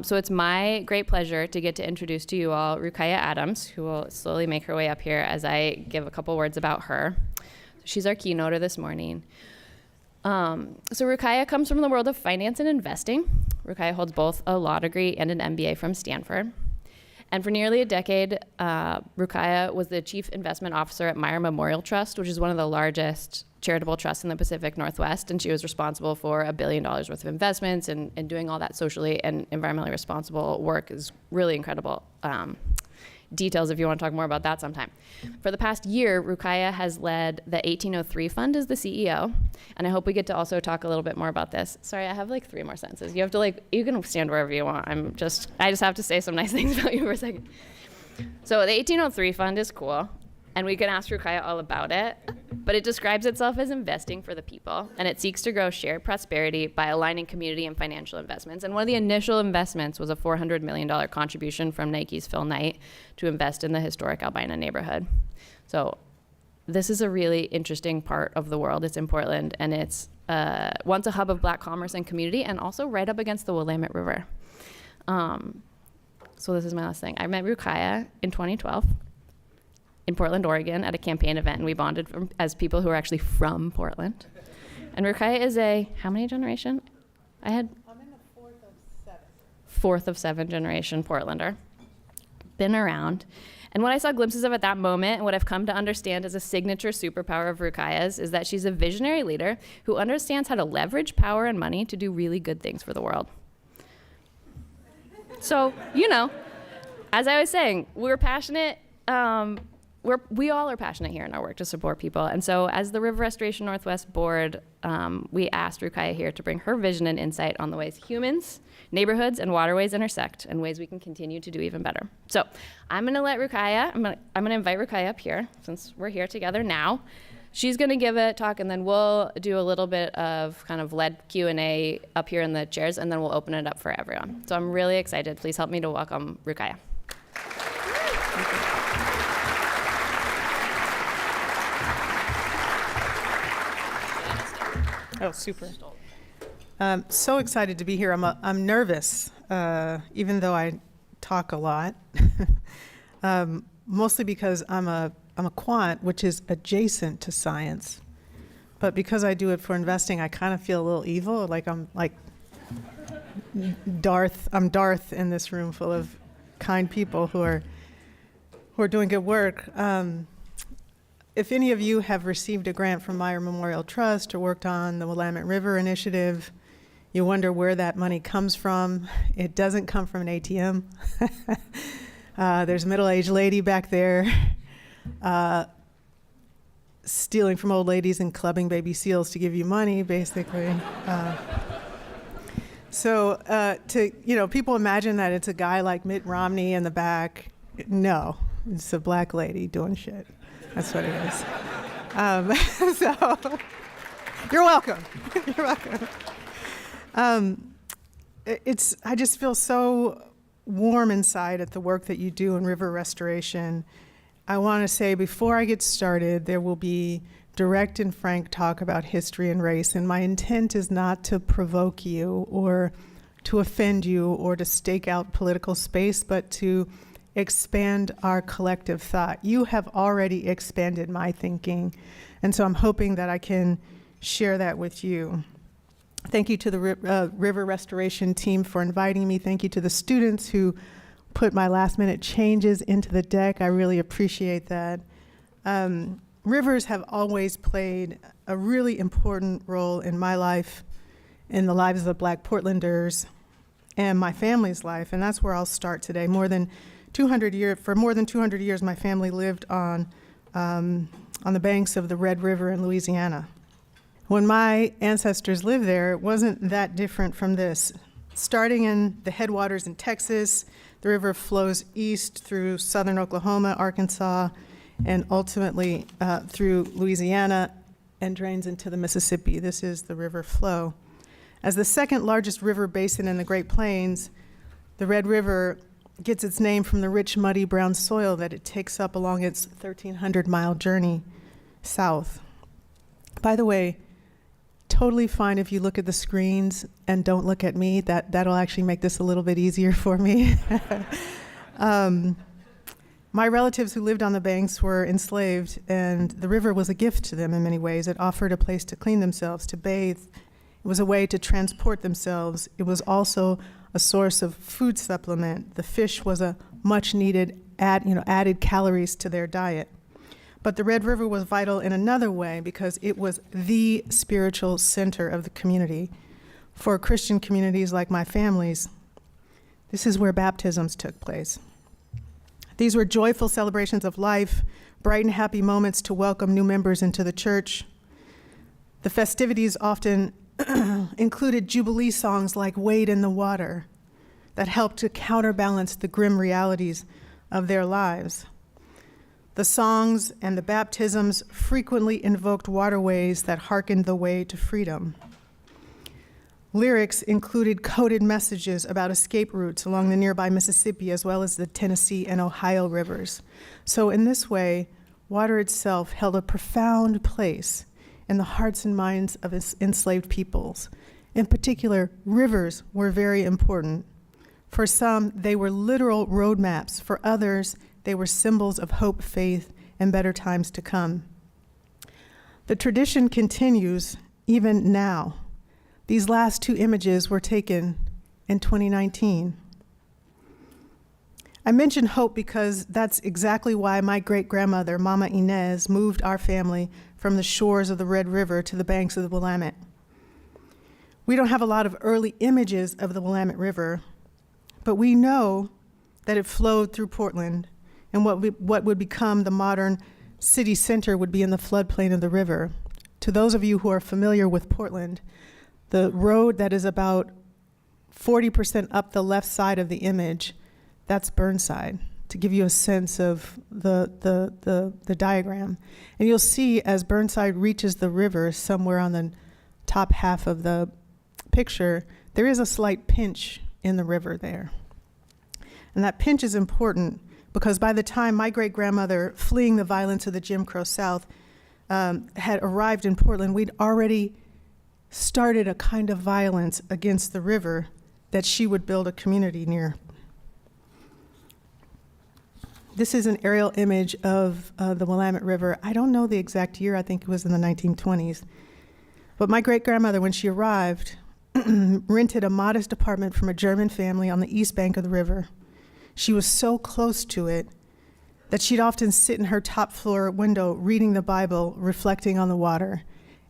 So it's my great pleasure to get to introduce to you all Rukaiyah Adams, who will slowly make her way up here as I give a couple words about her. She's our keynoter this morning. So Rukaiyah comes from the world of finance and investing. Rukaiyah holds both a law degree and an MBA from Stanford. And for nearly a decade, Rukaiyah was the chief investment officer at Meyer Memorial Trust, which is one of the largest charitable trusts in the Pacific Northwest. And she was responsible for $1 billion worth of investments, and doing all that socially and environmentally responsible work is really incredible. Details if you want to talk more about that sometime. For the past year, Rukaiyah has led the 1803 Fund as the CEO, and I hope we get to also talk a little bit more about this. Sorry, I have like 3 more sentences. You have to you can stand wherever you want. I just have to say some nice things about you for a second. So the 1803 Fund is cool, and we can ask Rukaiyah all about it, but it describes itself as investing for the people, and it seeks to grow shared prosperity by aligning community and financial investments. And one of the initial investments was a $400 million contribution from Nike's Phil Knight to invest in the historic Albina neighborhood. So this is a really interesting part of the world. It's in Portland, and it's once a hub of Black commerce and community, and also right up against the Willamette River. So this is my last thing. I met Rukaiyah in 2012. In Portland, Oregon, at a campaign event, and we bonded as people who are actually from Portland. And Rukaiyah is how many generation? I'm in the 4th of 7. 4th of 7 generation Portlander. Been around. And what I saw glimpses of at that moment, and what I've come to understand as a signature superpower of Rukaiyah's, is that she's a visionary leader who understands how to leverage power and money to do really good things for the world. So, as I was saying, we're passionate. We all are passionate here in our work to support people. And so as the River Restoration Northwest Board, we asked Rukaiyah here to bring her vision and insight on the ways humans, neighborhoods, and waterways intersect, and ways we can continue to do even better. So I'm gonna let Rukaiyah, I'm gonna invite Rukaiyah up here, since we're here together now. She's gonna give a talk, and then we'll do a little bit of kind of led Q&A up here in the chairs, and then we'll open it up for everyone. So I'm really excited. Please help me to welcome Rukaiyah. Oh, super. So excited to be here. I'm nervous, even though I talk a lot, mostly because I'm a quant, which is adjacent to science. But because I do it for investing, I kind of feel a little evil, like I'm like Darth. I'm Darth in this room full of kind people who are doing good work. If any of you have received a grant from Meyer Memorial Trust or worked on the Willamette River initiative, you wonder where that money comes from. It doesn't come from an ATM. There's a middle-aged lady back there stealing from old ladies and clubbing baby seals to give you money, basically. People imagine that it's a guy like Mitt Romney in the back. No, it's a black lady doing shit. That's what it is. So, you're welcome. You're welcome. I just feel so warm inside at the work that you do in river restoration. I want to say before I get started, there will be direct and frank talk about history and race, and my intent is not to provoke you or to offend you or to stake out political space, but to expand our collective thought. You have already expanded my thinking, and so I'm hoping that I can share that with you. Thank you to the River Restoration team for inviting me. Thank you to the students who put my last-minute changes into the deck. I really appreciate that. Rivers have always played a really important role in my life, in the lives of the Black Portlanders, and my family's life, and that's where I'll start today. For more than 200 years, my family lived on the banks of the Red River in Louisiana. When my ancestors lived there, it wasn't that different from this. Starting in the headwaters in Texas, the river flows east through southern Oklahoma, Arkansas, and ultimately through Louisiana and drains into the Mississippi. This is the river flow. As the second largest river basin in the Great Plains, the Red River gets its name from the rich, muddy brown soil that it takes up along its 1,300-mile journey south. By the way, totally fine if you look at the screens and don't look at me. That'll actually make this a little bit easier for me. My relatives who lived on the banks were enslaved, and the river was a gift to them in many ways. It offered a place to clean themselves, to bathe. It was a way to transport themselves. It was also a source of food supplement. The fish was a much needed added calories to their diet. But the Red River was vital in another way because it was the spiritual center of the community. For Christian communities like my family's, this is where baptisms took place. These were joyful celebrations of life, bright and happy moments to welcome new members into the church. The festivities often included jubilee songs like Wade in the Water that helped to counterbalance the grim realities of their lives. The songs and the baptisms frequently invoked waterways that hearkened the way to freedom. Lyrics included coded messages about escape routes along the nearby Mississippi as well as the Tennessee and Ohio rivers. So in this way, water itself held a profound place in the hearts and minds of enslaved peoples. In particular, rivers were very important. For some, they were literal roadmaps. For others, they were symbols of hope, faith, and better times to come. The tradition continues even now. These last two images were taken in 2019. I mention hope because that's exactly why my great-grandmother, Mama Inez, moved our family from the shores of the Red River to the banks of the Willamette. We don't have a lot of early images of the Willamette River, but we know that it flowed through Portland, and what would become the modern city center would be in the floodplain of the river. To those of you who are familiar with Portland, the road that is about 40% up the left side of the image, that's Burnside, to give you a sense of the diagram. And you'll see as Burnside reaches the river somewhere on the top half of the picture, there is a slight pinch in the river there. And that pinch is important because by the time my great-grandmother, fleeing the violence of the Jim Crow South, had arrived in Portland, we'd already started a kind of violence against the river that she would build a community near. This is an aerial image of the Willamette River. I don't know the exact year, I think it was in the 1920s. But my great-grandmother, when she arrived, rented a modest apartment from a German family on the east bank of the river. She was so close to it that she'd often sit in her top floor window reading the Bible, reflecting on the water.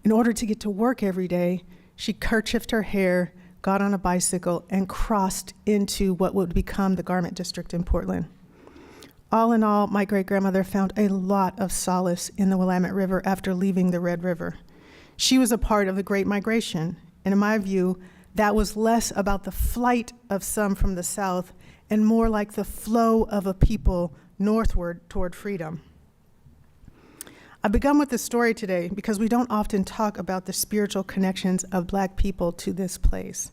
In order to get to work every day, she kerchiefed her hair, got on a bicycle, and crossed into what would become the garment district in Portland. All in all, my great-grandmother found a lot of solace in the Willamette River after leaving the Red River. She was a part of the Great Migration, and in my view, that was less about the flight of some from the South and more like the flow of a people northward toward freedom. I've begun with this story today because we don't often talk about the spiritual connections of Black people to this place.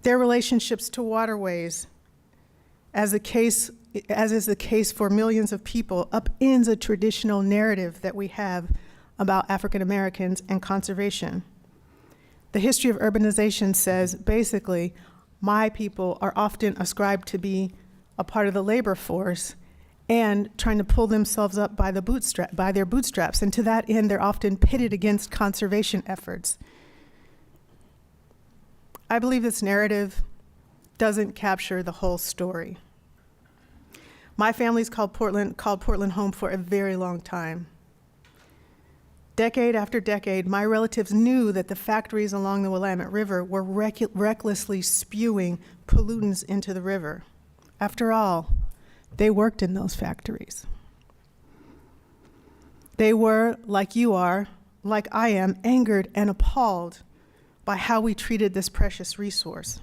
Their relationships to waterways, as is the case for millions of people, upends a traditional narrative that we have about African Americans and conservation. The history of urbanization says, basically, my people are often ascribed to be a part of the labor force and trying to pull themselves up by their bootstraps. And to that end, they're often pitted against conservation efforts. I believe this narrative doesn't capture the whole story. My family's called Portland home for a very long time. Decade after decade, my relatives knew that the factories along the Willamette River were recklessly spewing pollutants into the river. After all, they worked in those factories. They were, like you are, like I am, angered and appalled by how we treated this precious resource.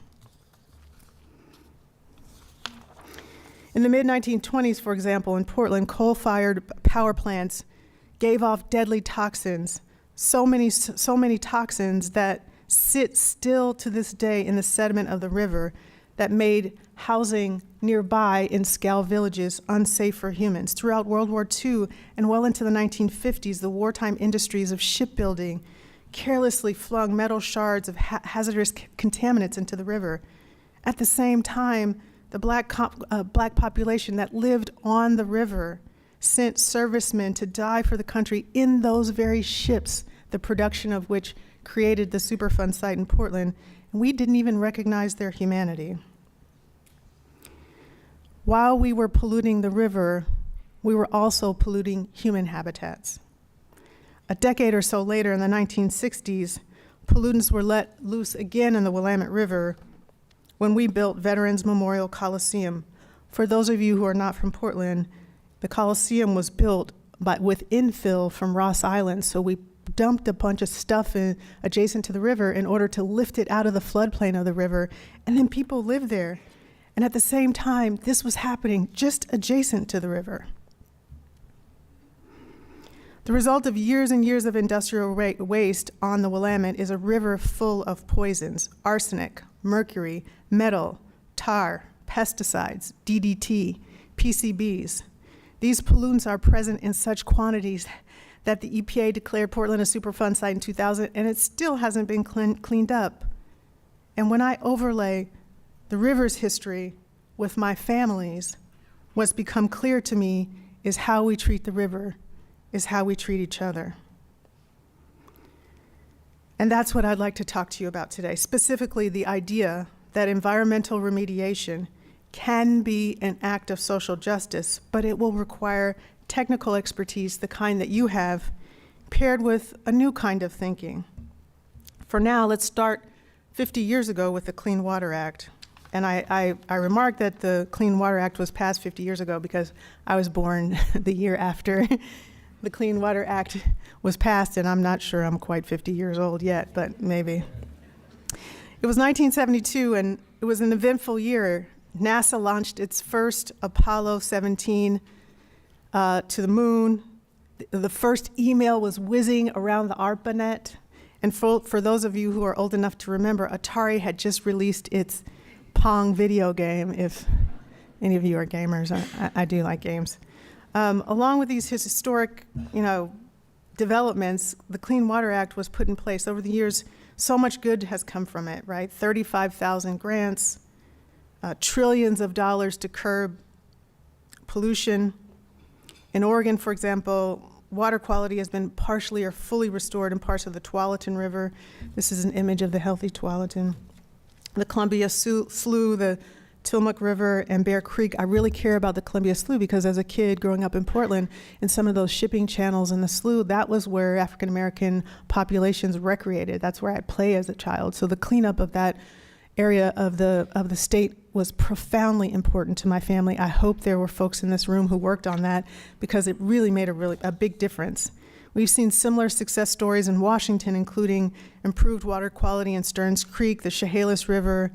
In the mid-1920s, for example, in Portland, coal-fired power plants gave off deadly toxins, so many toxins that sit still to this day in the sediment of the river that made housing nearby in Scow villages unsafe for humans. Throughout World War II and well into the 1950s, the wartime industries of shipbuilding carelessly flung metal shards of hazardous contaminants into the river. At the same time, the black population that lived on the river sent servicemen to die for the country in those very ships, the production of which created the Superfund site in Portland, and we didn't even recognize their humanity. While we were polluting the river, we were also polluting human habitats. A decade or so later, in the 1960s, pollutants were let loose again in the Willamette River when we built Veterans Memorial Coliseum. For those of you who are not from Portland, the Coliseum was built with infill from Ross Island, so we dumped a bunch of stuff adjacent to the river in order to lift it out of the floodplain of the river, and then people lived there. And at the same time, this was happening just adjacent to the river. The result of years and years of industrial waste on the Willamette is a river full of poisons: arsenic, mercury, metal, tar, pesticides, DDT, PCBs. These pollutants are present in such quantities that the EPA declared Portland a Superfund site in 2000, and it still hasn't been cleaned up. And when I overlay the river's history with my family's, what's become clear to me is how we treat the river is how we treat each other. And that's what I'd like to talk to you about today, specifically the idea that environmental remediation can be an act of social justice, but it will require technical expertise, the kind that you have, paired with a new kind of thinking. For now, let's start 50 years ago with the Clean Water Act. And I remarked that the Clean Water Act was passed 50 years ago because I was born the year after the Clean Water Act was passed, and I'm not sure I'm quite 50 years old yet, but maybe. It was 1972, and it was an eventful year. NASA launched its first Apollo 17 to the moon. The first email was whizzing around the ARPANET. And for those of you who are old enough to remember, Atari had just released its Pong video game, if any of you are gamers. I do like games. Along with these historic, developments, the Clean Water Act was put in place. Over the years, so much good has come from it, right? 35,000 grants, trillions of dollars to curb pollution. In Oregon, for example, water quality has been partially or fully restored in parts of the Tualatin River. This is an image of the healthy Tualatin. The Columbia Slough, the Tillamook River, and Bear Creek. I really care about the Columbia Slough because as a kid growing up in Portland, in some of those shipping channels in the slough, that was where African American populations recreated. That's where I'd play as a child. So the cleanup of that area of the state was profoundly important to my family. I hope there were folks in this room who worked on that because it really made a big difference. We've seen similar success stories in Washington, including improved water quality in Stearns Creek, the Chehalis River,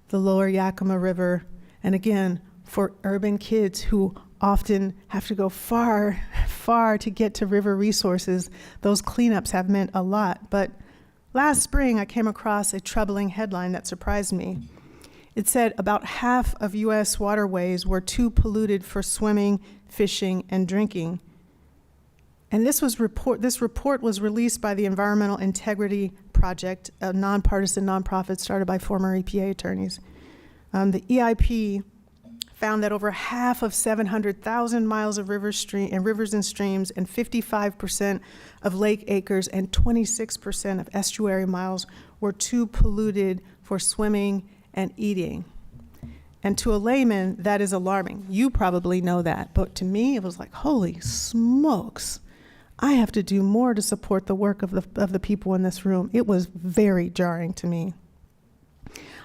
the Lower Yakima River, and again, for urban kids who often have to go far, far to get to river resources, those cleanups have meant a lot. But last spring, I came across a troubling headline that surprised me. It said about half of U.S. waterways were too polluted for swimming, fishing, and drinking. And this report was released by the Environmental Integrity Project, a nonpartisan nonprofit started by former EPA attorneys. The EIP found that over half of 700,000 miles of rivers and streams, and 55% of lake acres, and 26% of estuary miles were too polluted for swimming and eating. And to a layman, that is alarming. You probably know that, but to me, it was like, holy smokes. I have to do more to support the work of the people in this room. It was very jarring to me.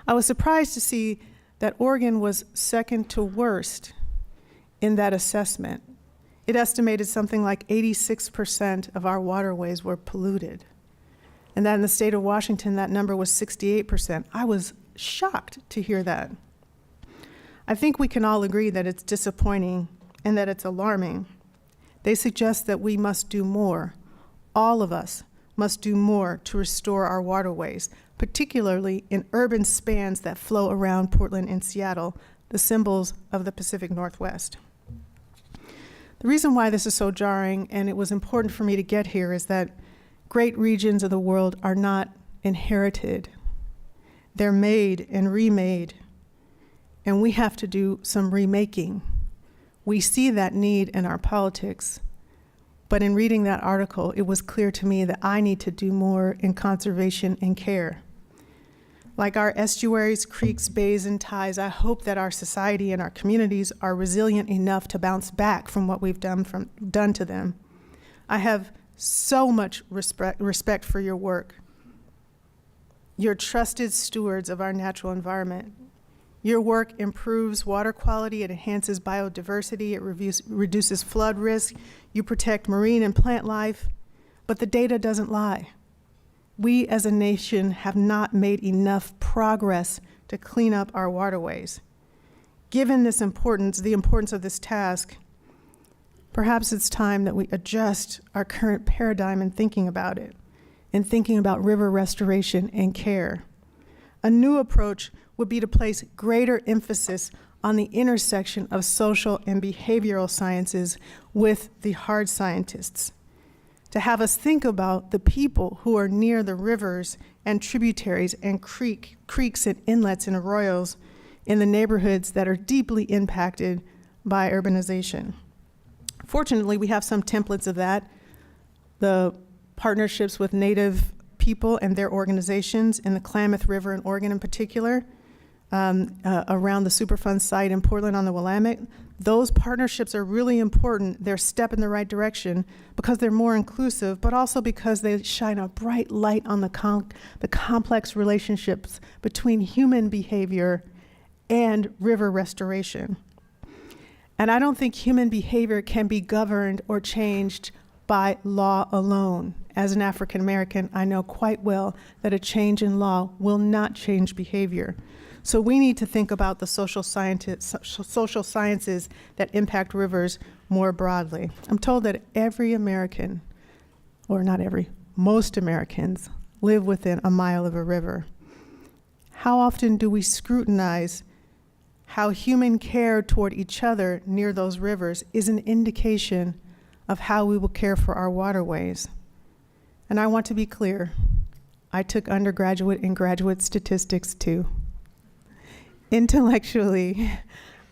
I was surprised to see that Oregon was second to worst in that assessment. It estimated something like 86% of our waterways were polluted. And that in the state of Washington, that number was 68%. I was shocked to hear that. I think we can all agree that it's disappointing and that it's alarming. They suggest that we must do more. All of us must do more to restore our waterways, particularly in urban spans that flow around Portland and Seattle, the symbols of the Pacific Northwest. The reason why this is so jarring, and it was important for me to get here, is that Great regions of the world are not inherited. They're made and remade, and we have to do some remaking. We see that need in our politics, but in reading that article, it was clear to me that I need to do more in conservation and care. Like our estuaries, creeks, bays, and ties, I hope that our society and our communities are resilient enough to bounce back from what we've done to them. I have so much respect for your work. You're trusted stewards of our natural environment. Your work improves water quality, it enhances biodiversity, it reduces flood risk, you protect marine and plant life, but the data doesn't lie. We as a nation have not made enough progress to clean up our waterways. Given this importance, the importance of this task, perhaps it's time that we adjust our current paradigm in thinking about it, in thinking about river restoration and care. A new approach would be to place greater emphasis on the intersection of social and behavioral sciences with the hard scientists, to have us think about the people who are near the rivers and tributaries and creeks and inlets and arroyos in the neighborhoods that are deeply impacted by urbanization. Fortunately, we have some templates of that. The partnerships with Native people and their organizations in the Klamath River in Oregon in particular, around the Superfund site in Portland on the Willamette. Those partnerships are really important. They're a step in the right direction because they're more inclusive, but also because they shine a bright light on the complex relationships between human behavior and river restoration. And I don't think human behavior can be governed or changed by law alone. As an African American, I know quite well that a change in law will not change behavior. So we need to think about the social sciences that impact rivers more broadly. I'm told that every American, or not every, most Americans live within a mile of a river. How often do we scrutinize how human care toward each other near those rivers is an indication of how we will care for our waterways? And I want to be clear, I took undergraduate and graduate statistics too. Intellectually,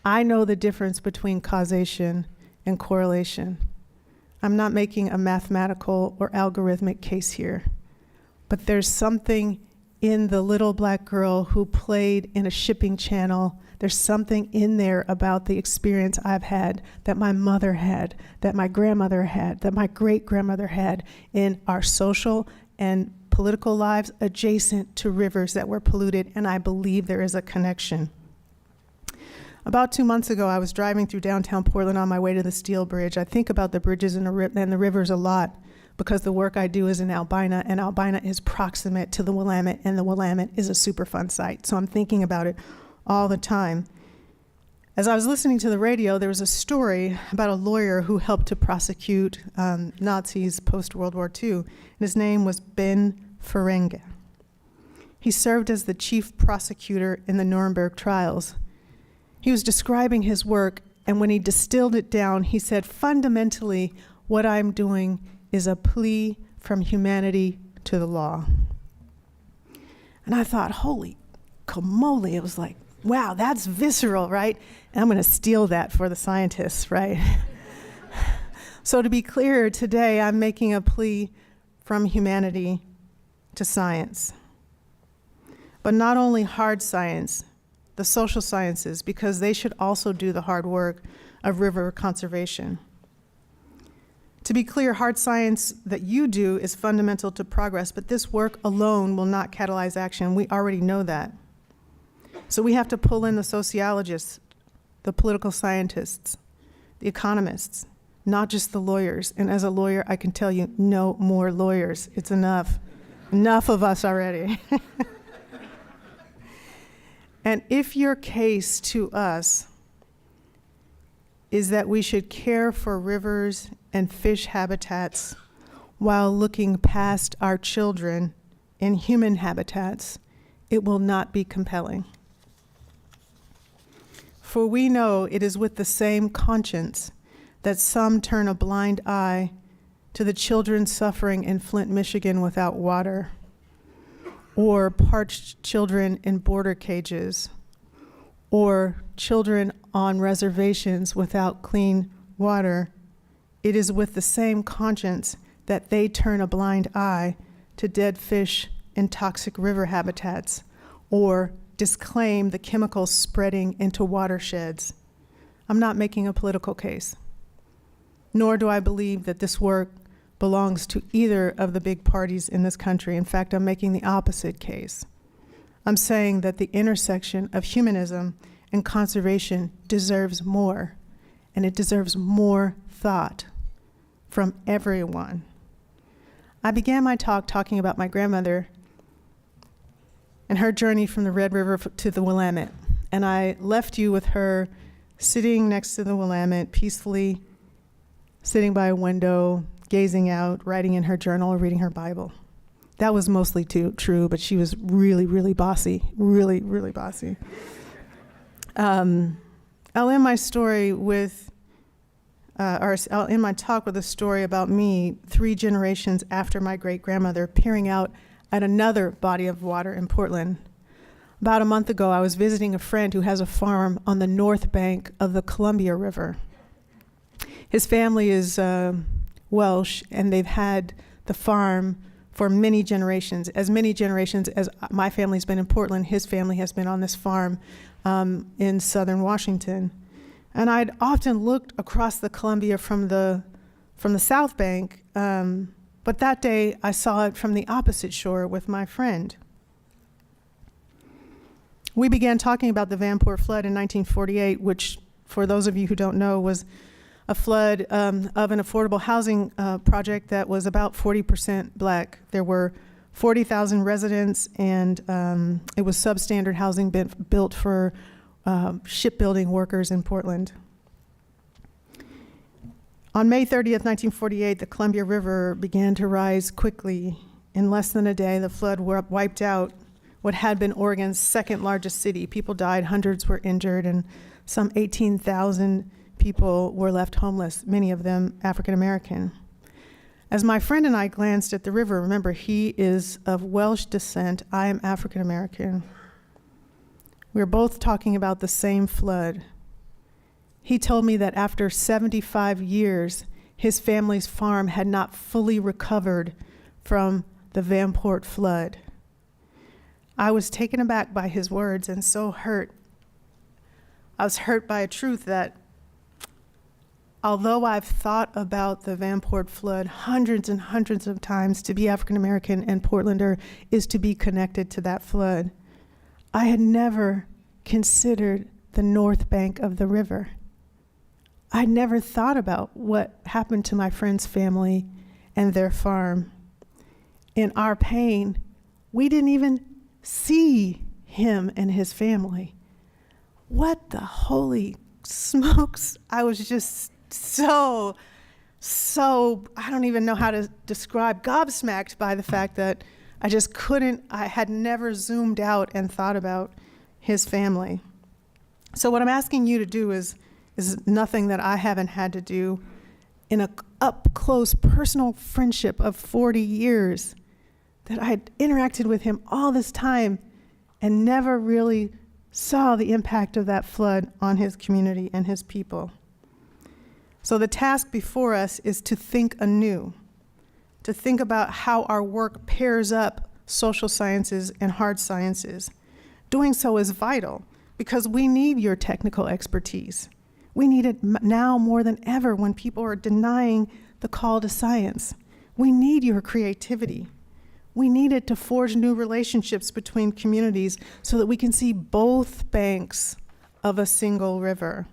I know the difference between causation and correlation. I'm not making a mathematical or algorithmic case here, but there's something in the little black girl who played in a shipping channel. There's something in there about the experience I've had, that my mother had, that my grandmother had, that my great-grandmother had in our social and political lives adjacent to rivers that were polluted, and I believe there is a connection. About 2 months ago, I was driving through downtown Portland on my way to the Steel Bridge. I think about the bridges and the rivers a lot because the work I do is in Albina, and Albina is proximate to the Willamette, and the Willamette is a Superfund site, so I'm thinking about it all the time. As I was listening to the radio, there was a story about a lawyer who helped to prosecute Nazis post-World War II, and his name was Ben Ferengi. He served as the chief prosecutor in the Nuremberg trials. He was describing his work, and when he distilled it down, he said, fundamentally, what I'm doing is a plea from humanity to the law. And I thought, holy camole, it was like, wow, that's visceral, right? And I'm going to steal that for the scientists, right? So to be clear, today I'm making a plea from humanity to science. But not only hard science, the social sciences, because they should also do the hard work of river conservation. To be clear, hard science that you do is fundamental to progress, but this work alone will not catalyze action. We already know that. So we have to pull in the sociologists, the political scientists, the economists, not just the lawyers. And as a lawyer, I can tell you, no more lawyers. It's enough. Enough of us already. And if your case to us is that we should care for rivers and fish habitats while looking past our children in human habitats, it will not be compelling. For we know it is with the same conscience that some turn a blind eye to the children suffering in Flint, Michigan without water, or parched children in border cages, or children on reservations without clean water, it is with the same conscience that they turn a blind eye to dead fish in toxic river habitats, or disclaim the chemicals spreading into watersheds. I'm not making a political case, nor do I believe that this work belongs to either of the big parties in this country. In fact, I'm making the opposite case. I'm saying that the intersection of humanism and conservation deserves more, and it deserves more thought from everyone. I began my talk talking about my grandmother and her journey from the Red River to the Willamette. And I left you with her sitting next to the Willamette, peacefully sitting by a window, gazing out, writing in her journal, or reading her Bible. That was mostly true, but she was really, really bossy, really, really bossy. I'll end my story with, I'll end my talk with a story about me 3 generations after my great-grandmother peering out at another body of water in Portland. About a month ago, I was visiting a friend who has a farm on the north bank of the Columbia River. His family is Welsh, and they've had the farm for many generations as my family's been in Portland. His family has been on this farm in southern Washington. And I'd often looked across the Columbia from the south bank, but that day I saw it from the opposite shore with my friend. We began talking about the Vanport flood in 1948, which, for those of you who don't know, was a flood of an affordable housing project that was about 40% black. There were 40,000 residents, and it was substandard housing built for shipbuilding workers in Portland. On May 30th, 1948, the Columbia River began to rise quickly. In less than a day, the flood wiped out what had been Oregon's second largest city. People died, hundreds were injured, and some 18,000 people were left homeless, many of them African American. As my friend and I glanced at the river, remember, he is of Welsh descent, I am African American. We were both talking about the same flood. He told me that after 75 years, his family's farm had not fully recovered from the Vanport flood. I was taken aback by his words and so hurt. I was hurt by a truth that although I've thought about the Vanport flood hundreds and hundreds of times, to be African American and Portlander is to be connected to that flood, I had never considered the north bank of the river. I never thought about what happened to my friend's family and their farm. In our pain, we didn't even see him and his family. What the holy smokes? I was just so, I don't even know how to describe, gobsmacked by the fact that I had never zoomed out and thought about his family. So what I'm asking you to do is nothing that I haven't had to do in a up-close personal friendship of 40 years, that I had interacted with him all this time and never really saw the impact of that flood on his community and his people. So the task before us is to think anew, to think about how our work pairs up social sciences and hard sciences. Doing so is vital because we need your technical expertise. We need it now more than ever when people are denying the call to science. We need your creativity. We need it to forge new relationships between communities so that we can see both banks of a single river.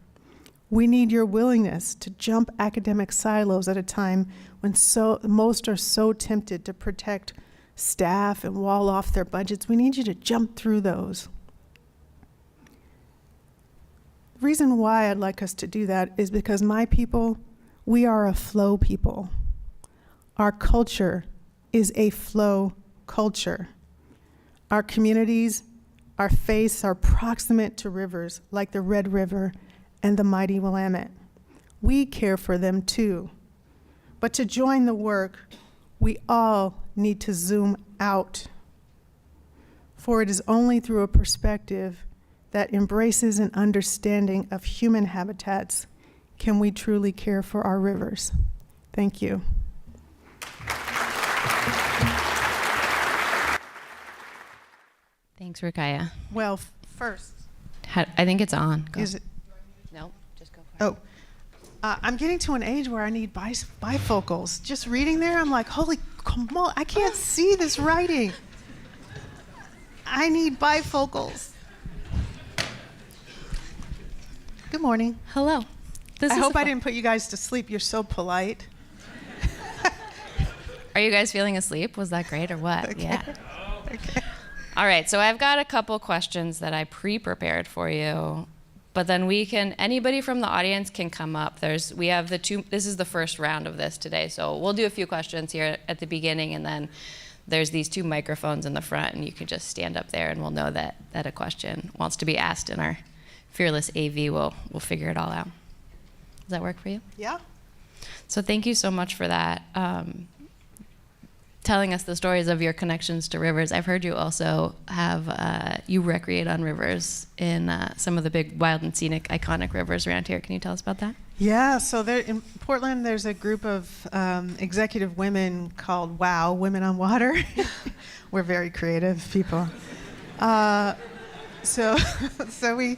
We need your willingness to jump academic silos at a time when most are so tempted to protect staff and wall off their budgets. We need you to jump through those. The reason why I'd like us to do that is because my people, we are a flow people. Our culture is a flow culture. Our communities, our faiths are proximate to rivers like the Red River and the mighty Willamette. We care for them too. But to join the work, we all need to zoom out. For it is only through a perspective that embraces an understanding of human habitats can we truly care for our rivers. Thank you. Thanks, Rukaiyah. Well, first, I think it's on. Go. is it? No, just go for it. I'm getting to an age where I need bifocals. Just reading there, I'm like, holy, come on, I can't see this writing. I need bifocals. Good morning. Hello. I hope I didn't put you guys to sleep. You're so polite. Are you guys feeling asleep? Was that great or what? Okay. Yeah. Okay. All right, so I've got a couple questions that I pre-prepared for you, but then anybody from the audience can come up. This is the first round of this today, so we'll do a few questions here at the beginning, and then there's these 2 microphones in the front, and you can just stand up there, and we'll know that a question wants to be asked, and our fearless AV will figure it all out. Does that work for you? Yeah. So thank you so much for that. Telling us the stories of your connections to rivers. I've heard you also have, you recreate on rivers in some of the big wild and scenic iconic rivers around here. Can you tell us about that? Yeah, so there in Portland, there's a group of executive women called WOW, Women on Water. We're very creative people. So we,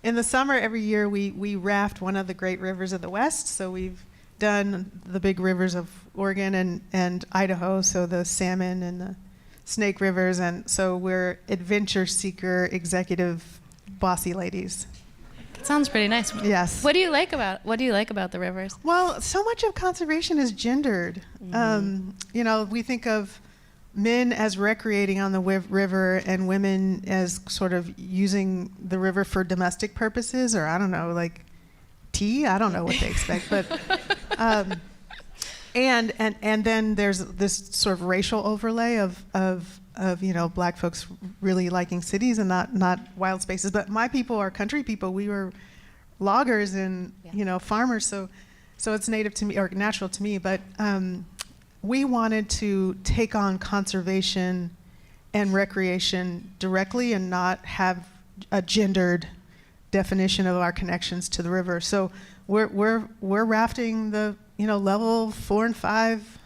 in the summer every year, we raft one of the great rivers of the West. So we've done the big rivers of Oregon and Idaho, so the Salmon and the Snake Rivers, and so we're adventure seeker, executive, bossy ladies. That sounds pretty nice. Yes. What do you like about the rivers? Well, so much of conservation is gendered. We think of men as recreating on the river and women as sort of using the river for domestic purposes, or I don't know, like tea. I don't know what they expect, but and then there's this sort of racial overlay of black folks really liking cities and not wild spaces. But my people are country people. We were loggers and farmers, so it's native to me or natural to me. But we wanted to take on conservation and recreation directly and not have a gendered definition of our connections to the river. So we're rafting the level 4 and 5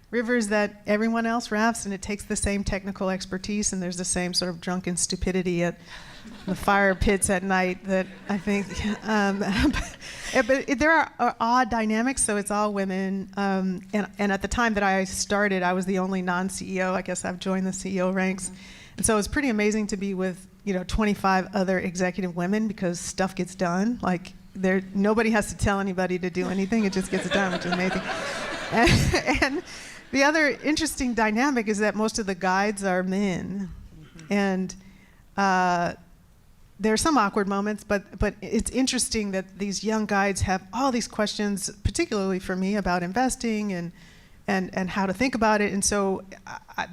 rivers that everyone else rafts, and it takes the same technical expertise, and there's the same sort of drunken stupidity at the fire pits at night that I think. But there are odd dynamics, so it's all women. And at the time that I started, I was the only non-CEO. I guess I've joined the CEO ranks, and so it's pretty amazing to be with 25 other executive women because stuff gets done. Like nobody has to tell anybody to do anything; it just gets done, which is amazing. And the other interesting dynamic is that most of the guides are men, and there are some awkward moments, but it's interesting that these young guides have all these questions, particularly for me, about investing and how to think about it. And so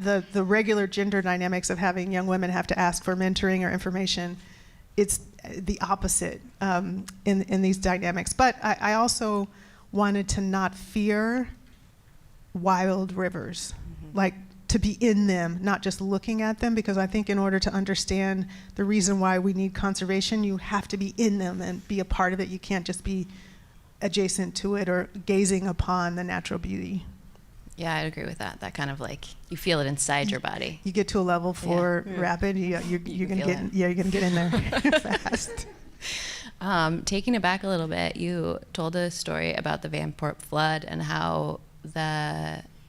the regular gender dynamics of having young women have to ask for mentoring or information, it's the opposite in these dynamics. But I also wanted to not fear wild rivers, like to be in them, not just looking at them, because I think in order to understand the reason why we need conservation, you have to be in them and be a part of it. You can't just be adjacent to it or gazing upon the natural beauty. Yeah, I'd agree with that. That kind of like you feel it inside your body. You get to a level 4 rapid, you're gonna get in there fast. Taking it back a little bit, you told a story about the Vanport flood and how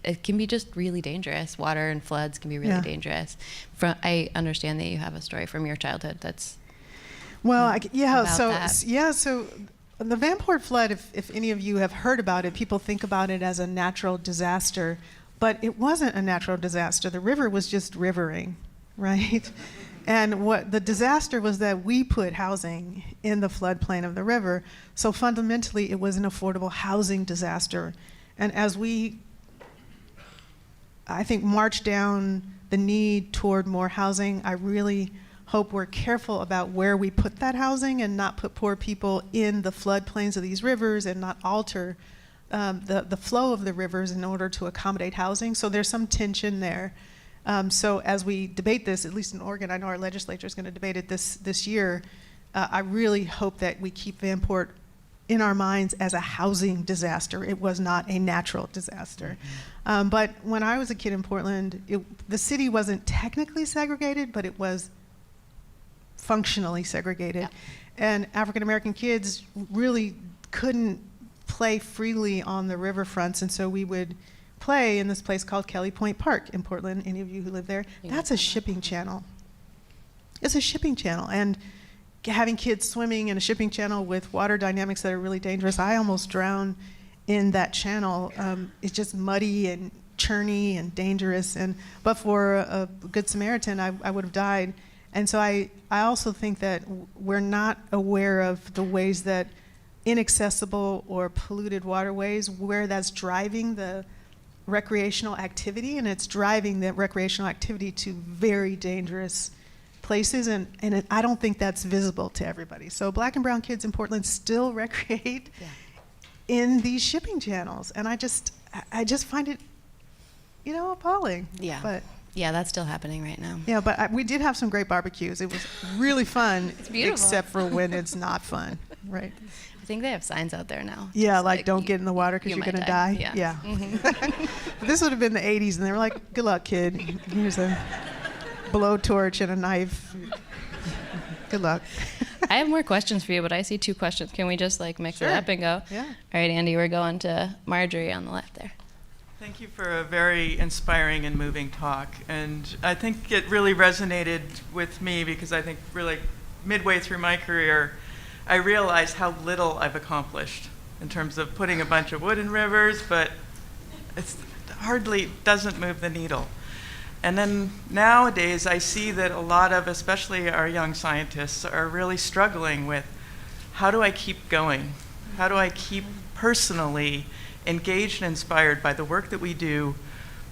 it can be just really dangerous. Water and floods can be really dangerous. I understand that you have a story from your childhood that's so the Vanport flood, if any of you have heard about it, people think about it as a natural disaster, but it wasn't a natural disaster. The river was just rivering, right? And what the disaster was that we put housing in the floodplain of the river. So fundamentally, it was an affordable housing disaster. And as we, I think, march down the need toward more housing, I really hope we're careful about where we put that housing and not put poor people in the floodplains of these rivers and not alter the flow of the rivers in order to accommodate housing. So there's some tension there. So as we debate this, at least in Oregon, I know our legislature is going to debate it this year. I really hope that we keep Vanport in our minds as a housing disaster. It was not a natural disaster. But when I was a kid in Portland, the city wasn't technically segregated, but it was functionally segregated. Yeah. And African American kids really couldn't play freely on the riverfronts, and so we would play in this place called Kelly Point Park in Portland. Any of you who live there? That's a shipping channel. It's a shipping channel, and having kids swimming in a shipping channel with water dynamics that are really dangerous. I almost drowned in that channel. It's just muddy and churny and dangerous, but for a Good Samaritan, I would have died. And so I also think that we're not aware of the ways that inaccessible or polluted waterways, where that's driving the recreational activity, and it's driving the recreational activity to very dangerous places, and I don't think that's visible to everybody. So Black and brown kids in Portland still recreate in these shipping channels, and I just find it, appalling. Yeah. But yeah, that's still happening right now. yeah, but we did have some great barbecues. It was really fun, It's beautiful. except for when it's not fun, right? I think they have signs out there now. Yeah, Just like don't get in the water because you you're might gonna die. die. Yeah. This would have been the 80s, and they were like, "Good luck, kid. Here's a blowtorch and a knife. Good luck." I have more questions for you, but I see 2 questions. Can we just mix Sure. it up and go? Yeah. All right, Andy, we're going to Marjorie on the left there. Thank you for a very inspiring and moving talk. And I think it really resonated with me because I think really midway through my career, I realized how little I've accomplished in terms of putting a bunch of wood in rivers, but it hardly doesn't move the needle. And then nowadays I see that a lot of, especially our young scientists, are really struggling with how do I keep going? How do I keep personally engaged and inspired by the work that we do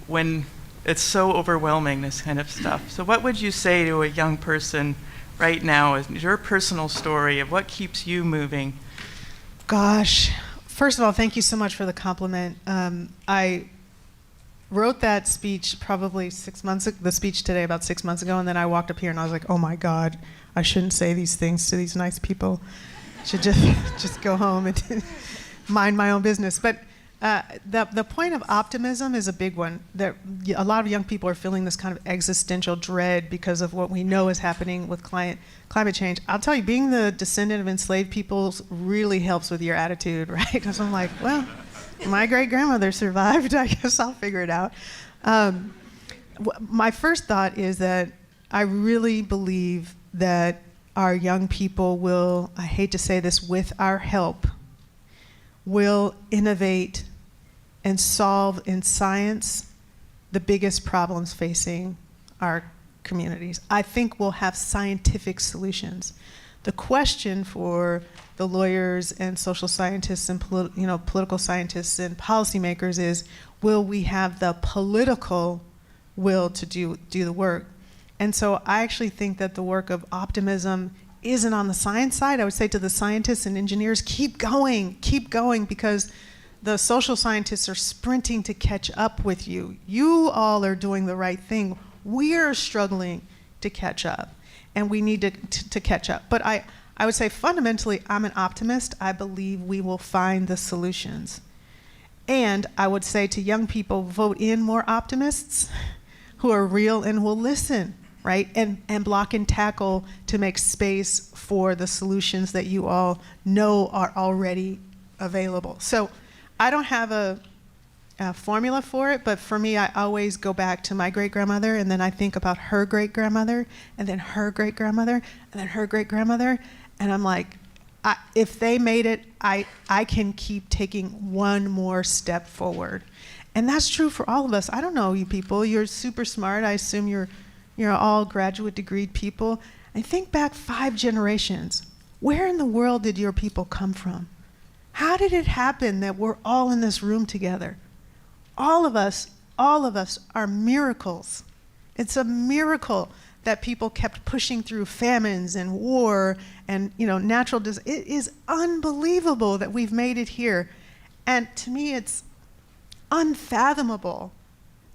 when it's so overwhelming, this kind of stuff? So what would you say to a young person right now is your personal story of what keeps you moving? Gosh, first of all, thank you so much for the compliment. I wrote that speech probably 6 months ago, the speech today about 6 months ago, and then I walked up here and I was like, oh my God, I shouldn't say these things to these nice people. I should just go home and mind my own business. But the point of optimism is a big one. That a lot of young people are feeling this kind of existential dread because of what we know is happening with climate change. I'll tell you, being the descendant of enslaved peoples really helps with your attitude, right? Because I'm like, well, my great-grandmother survived. I guess I'll figure it out. My first thought is that I really believe that our young people will, I hate to say this, with our help, will innovate and solve in science the biggest problems facing our communities. I think we'll have scientific solutions. The question for the lawyers and social scientists and political scientists and policymakers is, will we have the political will to do the work? And so I actually think that the work of optimism isn't on the science side. I would say to the scientists and engineers, keep going, because the social scientists are sprinting to catch up with you. You all are doing the right thing. We're struggling to catch up, and we need to catch up. But I would say fundamentally, I'm an optimist. I believe we will find the solutions. And I would say to young people, vote in more optimists who are real and will listen, right? And block and tackle to make space for the solutions that you all know are already available. So I don't have a formula for it, but for me, I always go back to my great-grandmother, and then I think about her great-grandmother, and then her great-grandmother, and then her great-grandmother, and I'm like, if they made it, I can keep taking one more step forward. And that's true for all of us. I don't know you people, you're super smart. I assume you're all graduate degreed people. And think back 5 generations. Where in the world did your people come from? How did it happen that we're all in this room together? All of us are miracles. It's a miracle that people kept pushing through famines and war and natural disaster. It is unbelievable that we've made it here. And to me, it's unfathomable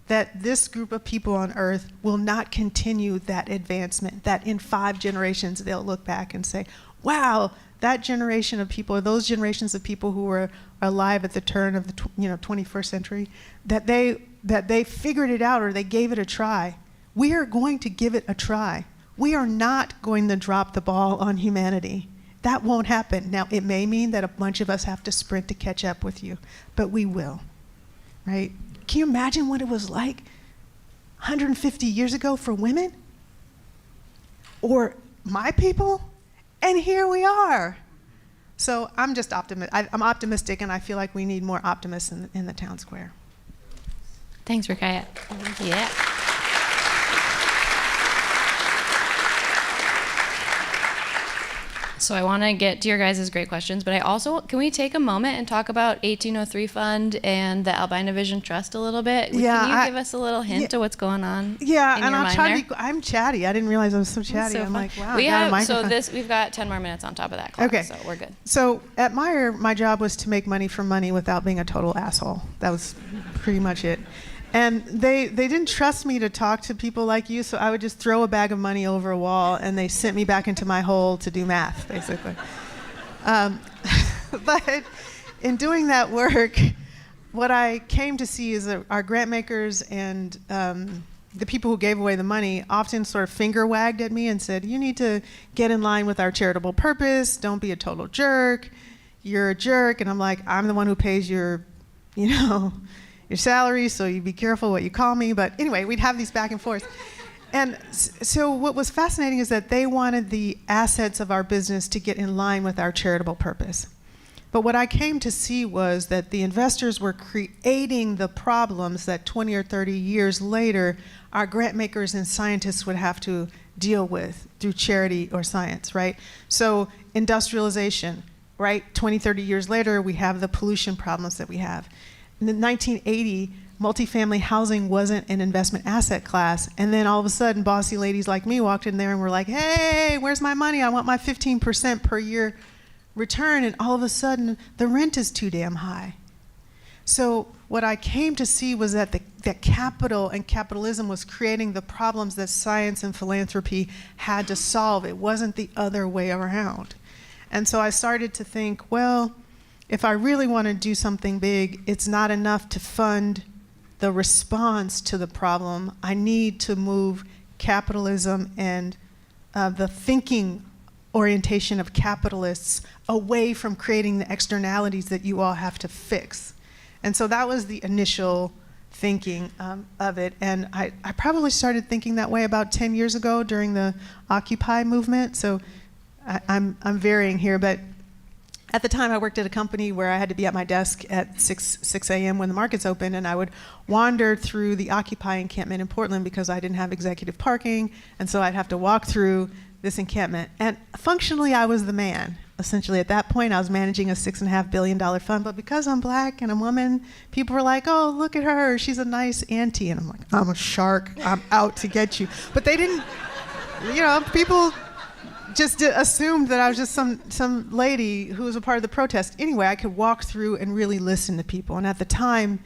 that this group of people on Earth will not continue that advancement, that in 5 generations they'll look back and say, wow, that generation of people, or those generations of people who were alive at the turn of the 21st century, that they figured it out or they gave it a try. We are going to give it a try. We are not going to drop the ball on humanity. That won't happen. Now, it may mean that a bunch of us have to sprint to catch up with you, but we will, right? Can you imagine what it was like 150 years ago for women? Or my people? And here we are. So I'm just I'm optimistic, and I feel like we need more optimists in the town square. Thanks, Rukaiyah. Yeah. So I want to get to your guys' great questions, but can we take a moment and talk about 1803 Fund and the Albina Vision Trust a little bit? Yeah, Can you give us a little hint of what's going on? Yeah, in and your I'll mind try there? to be, I'm chatty. I didn't realize I was so chatty. So I'm fun. like, wow, We've got got 10 more minutes on top of that clock, Okay. So we're good. So at Meyer, my job was to make money from money without being a total asshole. That was pretty much it. And they didn't trust me to talk to people like you, so I would just throw a bag of money over a wall, and they sent me back into my hole to do math, basically. But in doing that work, what I came to see is that our grant makers and the people who gave away the money often sort of finger wagged at me and said, you need to get in line with our charitable purpose, don't be a total jerk, you're a jerk. And I'm like, I'm the one who pays your salary, so you be careful what you call me. But anyway, we'd have these back and forth. And so what was fascinating is that they wanted the assets of our business to get in line with our charitable purpose. But what I came to see was that the investors were creating the problems that 20 or 30 years later, our grant makers and scientists would have to deal with through charity or science, right? So industrialization, right? 20, 30 years later, we have the pollution problems that we have. In 1980, multifamily housing wasn't an investment asset class. And then all of a sudden, bossy ladies like me walked in there and were like, hey, where's my money? I want my 15% per year return. And all of a sudden, the rent is too damn high. So what I came to see was that that capital and capitalism was creating the problems that science and philanthropy had to solve. It wasn't the other way around. And so I started to think, well, if I really want to do something big, it's not enough to fund the response to the problem. I need to move capitalism and the thinking orientation of capitalists away from creating the externalities that you all have to fix. And so that was the initial thinking of it. And I probably started thinking that way about 10 years ago during the Occupy movement. So I'm varying here, but at the time, I worked at a company where I had to be at my desk at 6 a.m. when the markets opened, and I would wander through the Occupy encampment in Portland because I didn't have executive parking, and so I'd have to walk through this encampment. And functionally, I was the man. Essentially, at that point, I was managing a $6.5 billion fund, but because I'm black and a woman, people were like, oh, look at her, she's a nice auntie. And I'm like, I'm a shark, I'm out to get you. But they didn't, people just assumed that I was just some lady who was a part of the protest. Anyway, I could walk through and really listen to people. And at the time,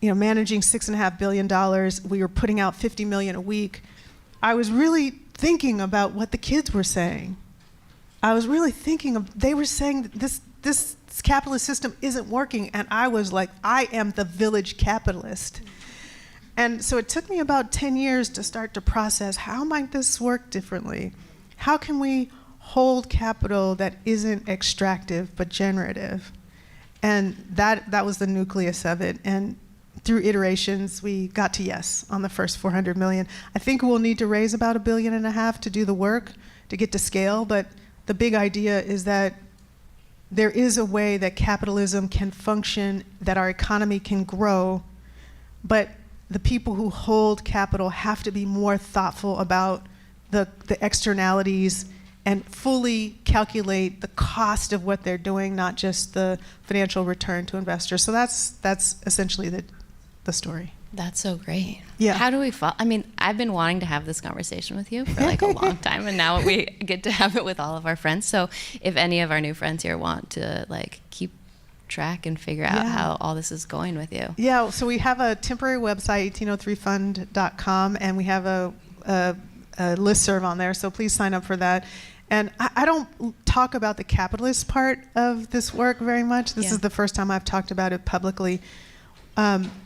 managing $6.5 billion, we were putting out 50 million a week. I was really thinking about what the kids were saying. I was really thinking they were saying that this capitalist system isn't working, and I was like, I am the village capitalist. And so it took me about 10 years to start to process, how might this work differently? How can we hold capital that isn't extractive but generative? And that was the nucleus of it. And through iterations, we got to yes on the first 400 million. I think we'll need to raise about $1.5 billion to do the work, to get to scale. But the big idea is that there is a way that capitalism can function, that our economy can grow, but the people who hold capital have to be more thoughtful about the externalities and fully calculate the cost of what they're doing, not just the financial return to investors. So that's essentially the story. That's so great. Yeah. How do we I've been wanting to have this conversation with you for like a long time, and now we get to have it with all of our friends. So if any of our new friends here want to like keep track and figure out how all this is going with you. Yeah, so we have a temporary website, 1803fund.com, and we have a listserv on there, so please sign up for that. And I don't talk about the capitalist part of this work very much. This is the first time I've talked about it publicly.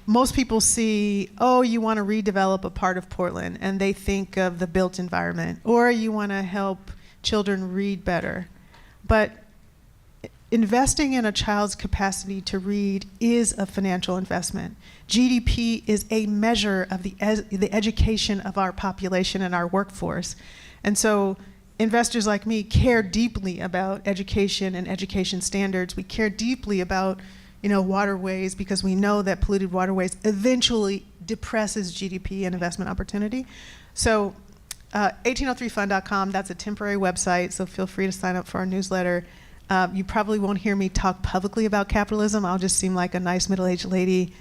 Most people see, oh, you want to redevelop a part of Portland, and they think of the built environment, or you want to help children read better. But investing in a child's capacity to read is a financial investment. GDP is a measure of the education of our population and our workforce. And so investors like me care deeply about education and education standards. We care deeply about, waterways, because we know that polluted waterways eventually depresses GDP and investment opportunity. So 1803fund.com, that's a temporary website, so feel free to sign up for our newsletter. You probably won't hear me talk publicly about capitalism. I'll just seem like a nice middle-aged lady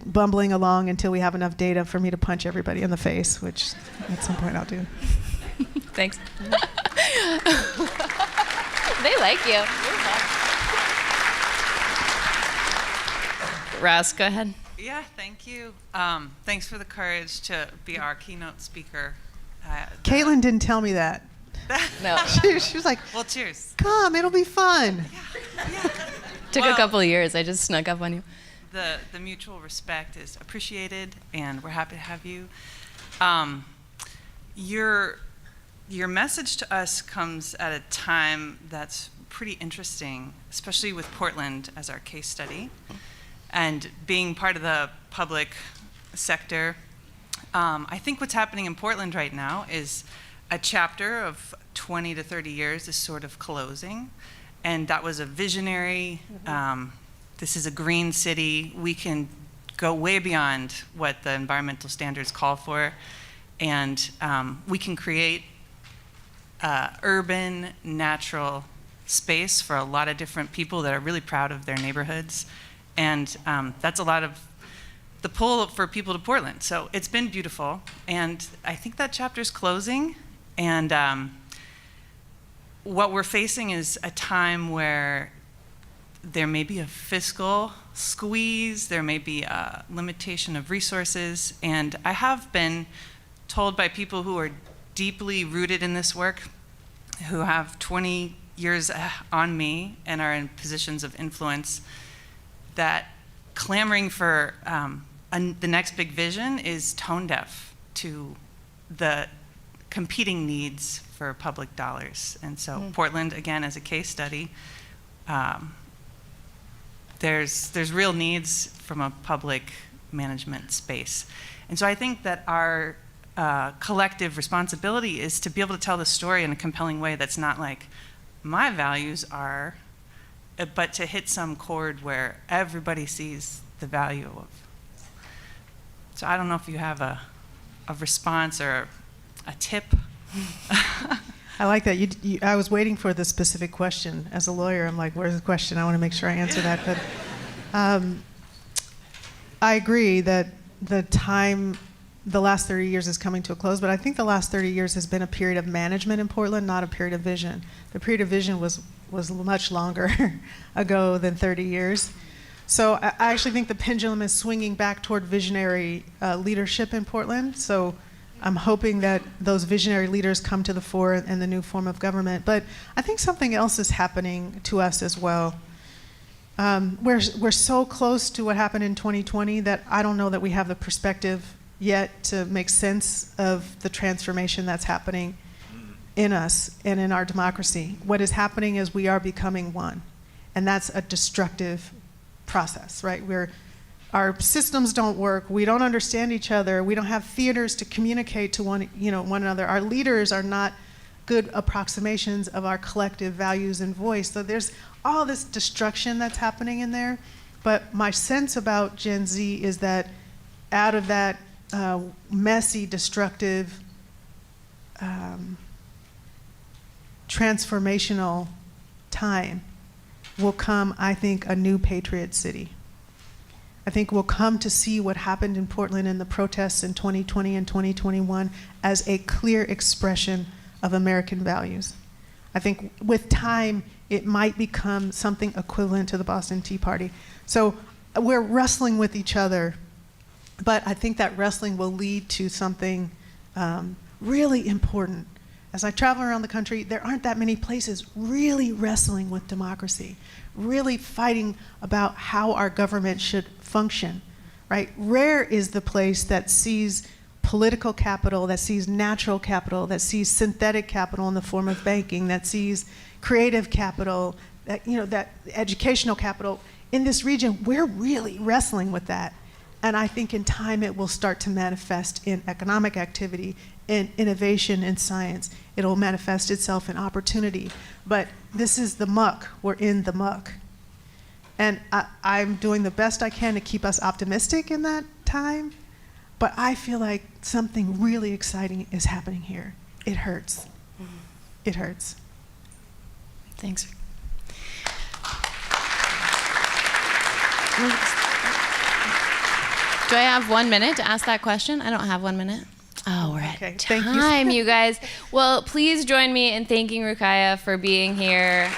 bumbling along until we have enough data for me to punch everybody in the face, which at some point I'll do. Thanks. They like you. Ross, go ahead. Yeah, thank you. Thanks for the courage to be our keynote speaker. Caitlin didn't tell me that. No. She was like, well, cheers. come, it'll be fun. Yeah. Took a couple of years. I just snuck up on you. The mutual respect is appreciated, and we're happy to have you. Your message to us comes at a time that's pretty interesting, especially with Portland as our case study, and being part of the public sector. I think what's happening in Portland right now is a chapter of 20 to 30 years is sort of closing, and that was a visionary, this is a green city, we can go way beyond what the environmental standards call for, and we can create urban, natural space for a lot of different people that are really proud of their neighborhoods, and that's a lot of the pull for people to Portland. So it's been beautiful, and I think that chapter's closing, and what we're facing is a time where there may be a fiscal squeeze, there may be a limitation of resources, and I have been told by people who are deeply rooted in this work, who have 20 years on me and are in positions of influence, that clamoring for the next big vision is tone deaf to the competing needs for public dollars. And so Portland, again, as a case study, there's real needs from a public management space. And so I think that our collective responsibility is to be able to tell the story in a compelling way that's not like, my values are, but to hit some chord where everybody sees the value of. So I don't know if you have a response or a tip. I like that. I was waiting for the specific question. As a lawyer, I'm like, where's the question? I want to make sure I answer that. But I agree that the last 30 years is coming to a close, but I think the last 30 years has been a period of management in Portland, not a period of vision. The period of vision was much longer ago than 30 years. So I actually think the pendulum is swinging back toward visionary leadership in Portland. So I'm hoping that those visionary leaders come to the fore in the new form of government. But I think something else is happening to us as well. We're so close to what happened in 2020 that I don't know that we have the perspective yet to make sense of the transformation that's happening in us and in our democracy. What is happening is we are becoming one, and that's a destructive process, right? Our systems don't work. We don't understand each other. We don't have theaters to communicate to one another. Our leaders are not good approximations of our collective values and voice. So there's all this destruction that's happening in there. But my sense about Gen Z is that out of that messy, destructive, transformational time will come, I think, a new patriot city. I think we'll come to see what happened in Portland in the protests in 2020 and 2021 as a clear expression of American values. I think with time, it might become something equivalent to the Boston Tea Party. So we're wrestling with each other, but I think that wrestling will lead to something really important. As I travel around the country, there aren't that many places really wrestling with democracy, really fighting about how our government should function, right? Rare is the place that sees political capital, that sees natural capital, that sees synthetic capital in the form of banking, that sees creative capital, that, you know, that educational capital. In this region, we're really wrestling with that. And I think in time it will start to manifest in economic activity, in innovation in science. It'll manifest itself in opportunity. But this is the muck. We're in the muck. And I'm doing the best I can to keep us optimistic in that time. But I feel like something really exciting is happening here. It hurts. It hurts. Thanks. Do I have 1 minute to ask that question? I don't have 1 minute. Oh, we're Okay, at thank you. time, you guys. Well, please join me in thanking Rukaiyah for being here.